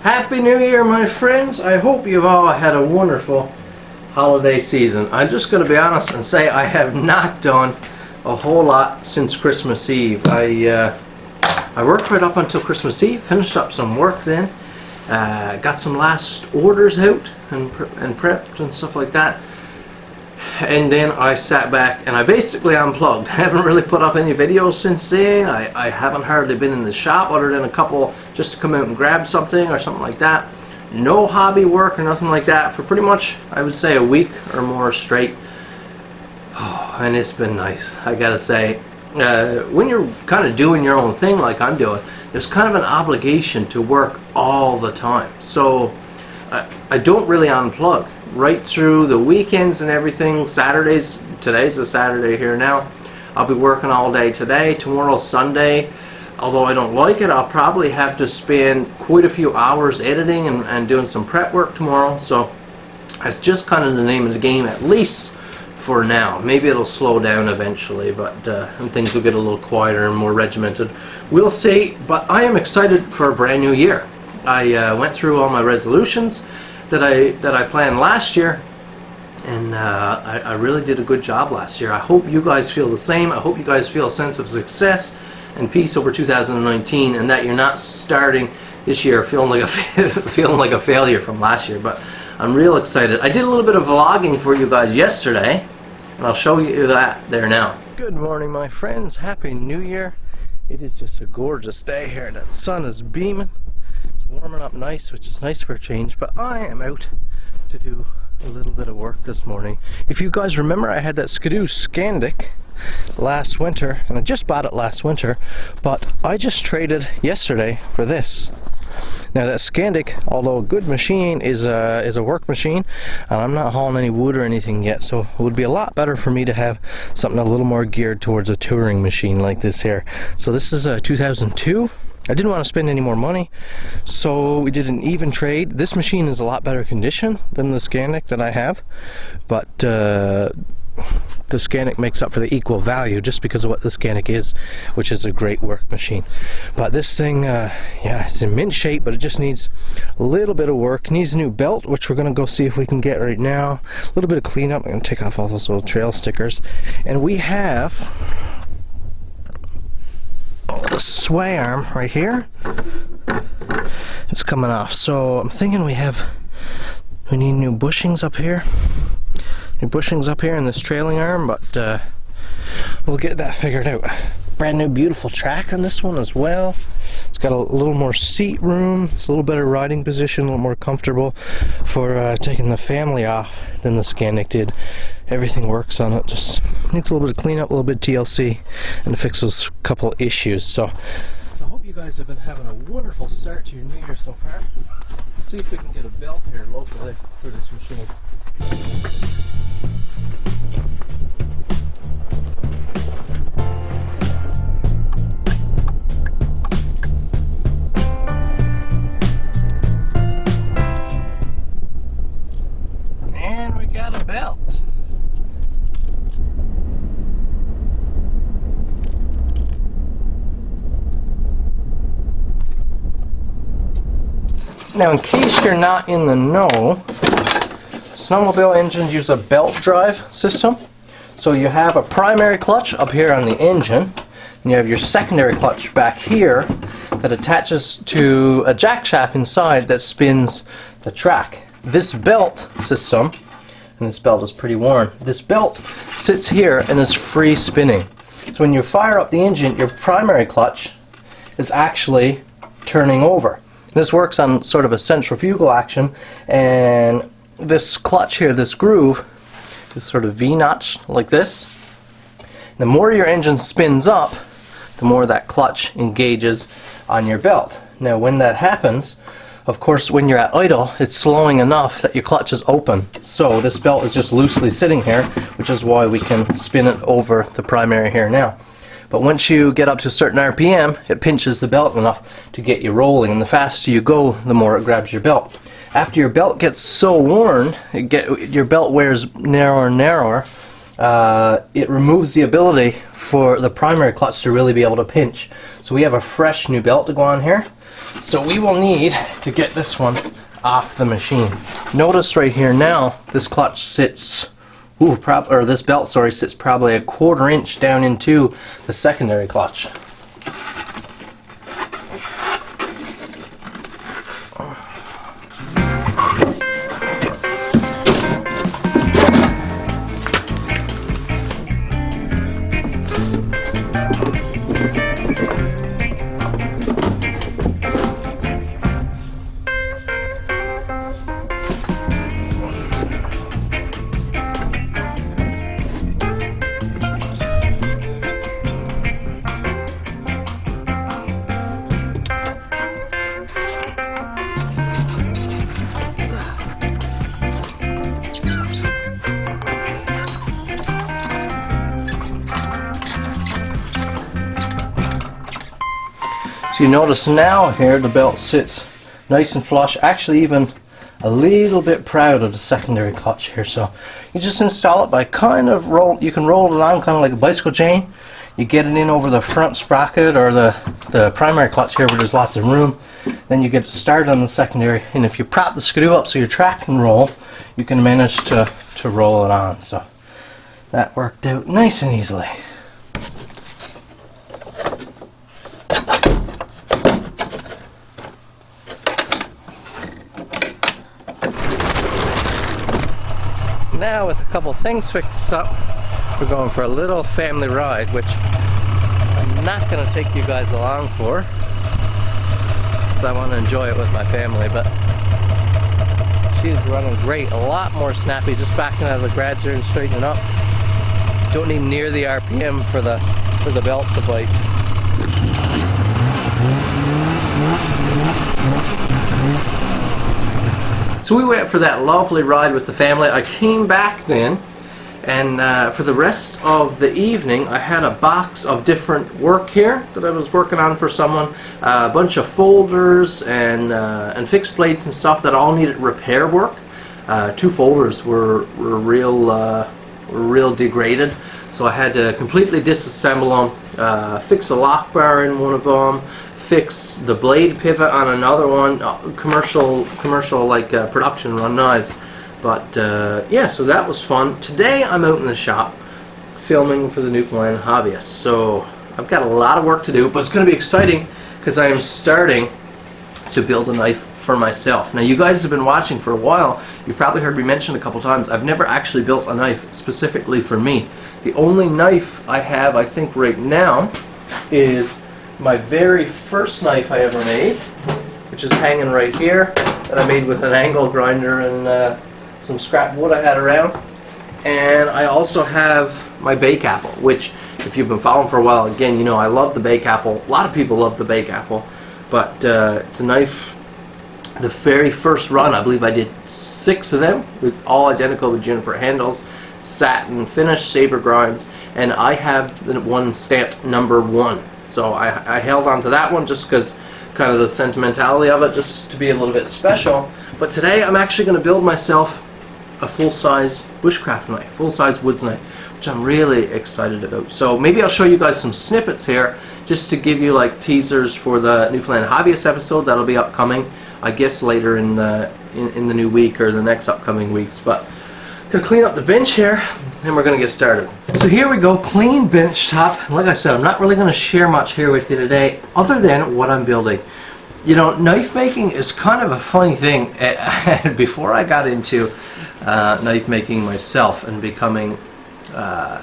Happy New Year, my friends. I hope you've all had a wonderful holiday season. I'm just going to be honest and say I have not done a whole lot since Christmas Eve. I worked right up until Christmas Eve, finished up some work then, got some last orders out and prepped and stuff like that. And then I sat back and I basically unplugged. I haven't really put up any videos since then. I haven't hardly been in the shop other than a couple just to come out and grab something or something like that. No hobby work or nothing like that for pretty much, I would say, a week or more straight. Oh, and it's been nice, I gotta say. When you're kind of doing your own thing like I'm doing, there's kind of an obligation to work all the time. So I don't really unplug. Right through the weekends and everything, Saturdays, today's a Saturday here now, I'll be working all day today. Tomorrow's Sunday. Although I don't like it, I'll probably have to spend quite a few hours editing and doing some prep work tomorrow. So that's just kind of the name of the game, at least for now. Maybe it'll slow down eventually, but and things will get a little quieter and more regimented. We'll see, but I am excited for a brand new year. I went through all my resolutions that I planned last year, and I really did a good job last year. I hope you guys feel the same. I hope you guys feel a sense of success and peace over 2019, and that you're not starting this year feeling like a failure from last year. But I'm real excited. I did a little bit of vlogging for you guys yesterday, and I'll show you that there now. Good morning, my friends. Happy New Year. It is just a gorgeous day here. That sun is beaming. Warming up nice, which is nice for a change, but I am out to do a little bit of work this morning. If you guys remember, I had that Skidoo Scandic last winter, and I just bought it last winter, but I just traded yesterday for this. Now that Scandic, although a good machine, is a work machine, and I'm not hauling any wood or anything yet, so it would be a lot better for me to have something a little more geared towards a touring machine like this here. So this is a 2002. I didn't want to spend any more money, so we did an even trade. This machine is a lot better condition than the Scandic that I have, but the Scandic makes up for the equal value just because of what the Scandic is, which is a great work machine. But this thing, yeah, it's in mint shape, but it just needs a little bit of work. It needs a new belt, which we're going to go see if we can get right now. A little bit of cleanup. I'm going to take off all those little trail stickers. And we have the sway arm right here. It's coming off, so I'm thinking we need new bushings up here. New bushings up here in this trailing arm, but we'll get that figured out. Brand new beautiful track on this one as well. It's got a little more seat room. It's a little better riding position, a little more comfortable for taking the family off than the Scandic did. Everything works on it, just needs a little bit of cleanup, a little bit of TLC, and to fix those couple issues. So I hope you guys have been having a wonderful start to your new year so far. Let's see if we can get a belt here locally for this machine. And we got a belt. Now, in case you're not in the know, snowmobile engines use a belt drive system. So you have a primary clutch up here on the engine, and you have your secondary clutch back here that attaches to a jack shaft inside that spins the track. This belt system, and this belt is pretty worn, this belt sits here and is free spinning. So when you fire up the engine, your primary clutch is actually turning over. This works on sort of a centrifugal action, and this clutch here, this groove, is sort of V-notch like this. The more your engine spins up, the more that clutch engages on your belt. Now when that happens, of course when you're at idle, it's slowing enough that your clutch is open. So this belt is just loosely sitting here, which is why we can spin it over the primary here now. But once you get up to a certain RPM, it pinches the belt enough to get you rolling, and the faster you go, the more it grabs your belt. After your belt gets so worn, your belt wears narrower and narrower, it removes the ability for the primary clutch to really be able to pinch. So we have a fresh new belt to go on here. So we will need to get this one off the machine. Notice right here now, this clutch sits, or this belt, sorry, sits probably a 1/4 inch down into the secondary clutch. So you notice now here the belt sits nice and flush, actually even a little bit proud of the secondary clutch here. So you just install it by kind of you can roll it along kind of like a bicycle chain. You get it in over the front sprocket or the primary clutch here where there's lots of room. Then you get it started on the secondary, and if you prop the screw up so your track can roll, you can manage to roll it on. So that worked out nice and easily. Now with a couple things fixed up, we're going for a little family ride, which I'm not going to take you guys along for, because I want to enjoy it with my family, but she's running great, a lot more snappy, just backing out of the garage there and straightening up. Don't need near the RPM for the belt to bite. So we went for that lovely ride with the family. I came back then, and for the rest of the evening I had a box of different work here that I was working on for someone, a bunch of folders and fixed blades and stuff that all needed repair work. 2 folders were real degraded, so I had to completely disassemble them, fix a lock bar in one of them, fix the blade pivot on another one, commercial like production run knives. But yeah, so that was fun. Today I'm out in the shop filming for the Newfoundland hobbyist, so I've got a lot of work to do, but it's going to be exciting because I am starting to build a knife for myself. Now you guys have been watching for a while, you've probably heard me mention a couple times, I've never actually built a knife specifically for me. The only knife I have, I think right now, is my very first knife I ever made, which is hanging right here, that I made with an angle grinder and some scrap wood I had around. And I also have my bake apple, which if you've been following for a while, again, you know I love the bake apple. A lot of people love the bake apple, but it's a knife, the very first run, I believe I did 6 of them, with all identical with juniper handles, satin finish, saber grinds, and I have the one stamped number 1. So I held on to that one just because kind of the sentimentality of it, just to be a little bit special. But today I'm actually going to build myself a full-size bushcraft knife, full-size woods knife, which I'm really excited about. So maybe I'll show you guys some snippets here just to give you like teasers for the Newfoundland hobbyist episode that'll be upcoming, I guess later in the new week or the next upcoming weeks. But gonna clean up the bench here, and we're gonna get started. So here we go, clean bench top. Like I said, I'm not really gonna share much here with you today, other than what I'm building. You know, knife making is kind of a funny thing. Before I got into knife making myself and becoming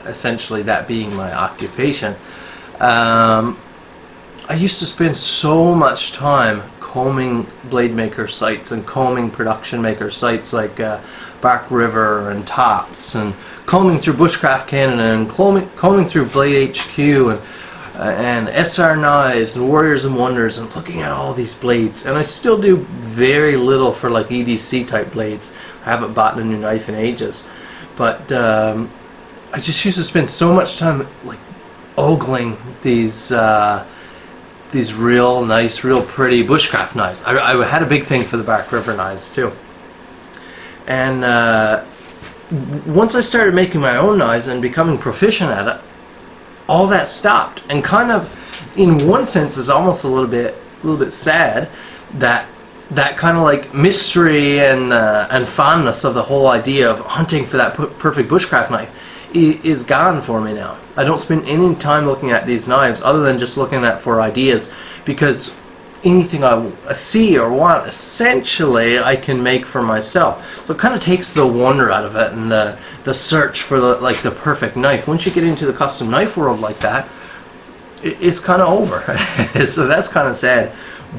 essentially that being my occupation, I used to spend so much time combing blade maker sites and combing production maker sites like Bark River and Tops, and combing through Bushcraft Canada and combing through Blade HQ and SR Knives and Warriors and Wonders, and looking at all these blades. And I still do very little for like EDC type blades. I haven't bought a new knife in ages, but I just used to spend so much time like ogling these real nice, real pretty bushcraft knives. I had a big thing for the Bark River knives too. And once I started making my own knives and becoming proficient at it, all that stopped, and kind of in one sense is almost a little bit little bit sad that that kind of like mystery and fondness of the whole idea of hunting for that perfect bushcraft knife is gone for me now. I don't spend any time looking at these knives other than just looking at for ideas, because anything I see or want, essentially I can make for myself. So it kind of takes the wonder out of it and the search for the perfect knife. Once you get into the custom knife world like that, it's kind of over. So that's kind of sad.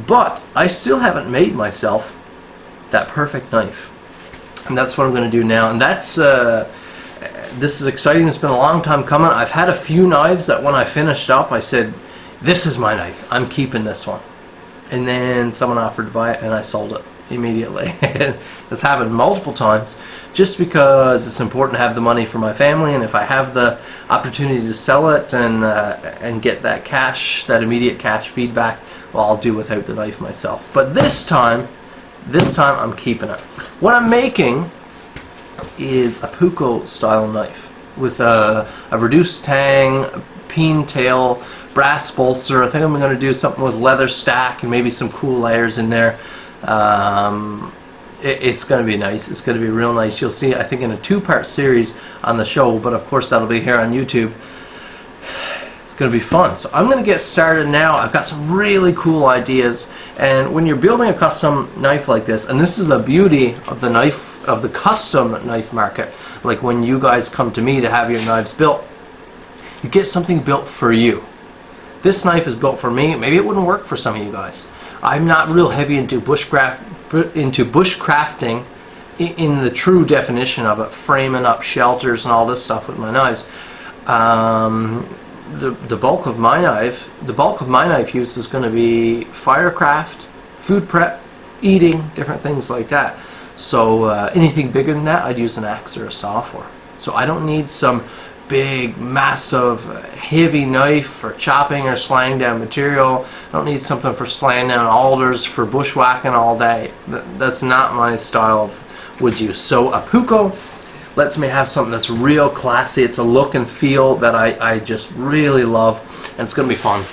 But I still haven't made myself that perfect knife, and that's what I'm going to do now. And that's this is exciting. It's been a long time coming. I've had a few knives that when I finished up, I said, "This is my knife. I'm keeping this one." And then someone offered to buy it, and I sold it immediately. That's happened multiple times, just because it's important to have the money for my family, and if I have the opportunity to sell it and get that cash, that immediate cash feedback, well, I'll do without the knife myself. But this time I'm keeping it. What I'm making is a puukko style knife with a reduced tang, peen tail, brass bolster. I think I'm going to do something with leather stack and maybe some cool layers in there. It's going to be nice. It's going to be real nice. You'll see, I think, in a 2-part series on the show, but of course that'll be here on YouTube. It's going to be fun. So I'm going to get started now. I've got some really cool ideas, and when you're building a custom knife like this, and this is the beauty of the knife, of the custom knife market, like when you guys come to me to have your knives built, you get something built for you. This knife is built for me. Maybe it wouldn't work for some of you guys. I'm not real heavy into bushcrafting in the true definition of it, framing up shelters and all this stuff with my knives. The bulk of my knife use is going to be firecraft, food prep, eating, different things like that. So anything bigger than that, I'd use an axe or a saw for. So I don't need some big, massive, heavy knife for chopping or slaying down material. I don't need something for slaying down alders for bushwhacking all day. That's not my style of wood use. So a puukko lets me have something that's real classy. It's a look and feel that I just really love, and it's going to be fun.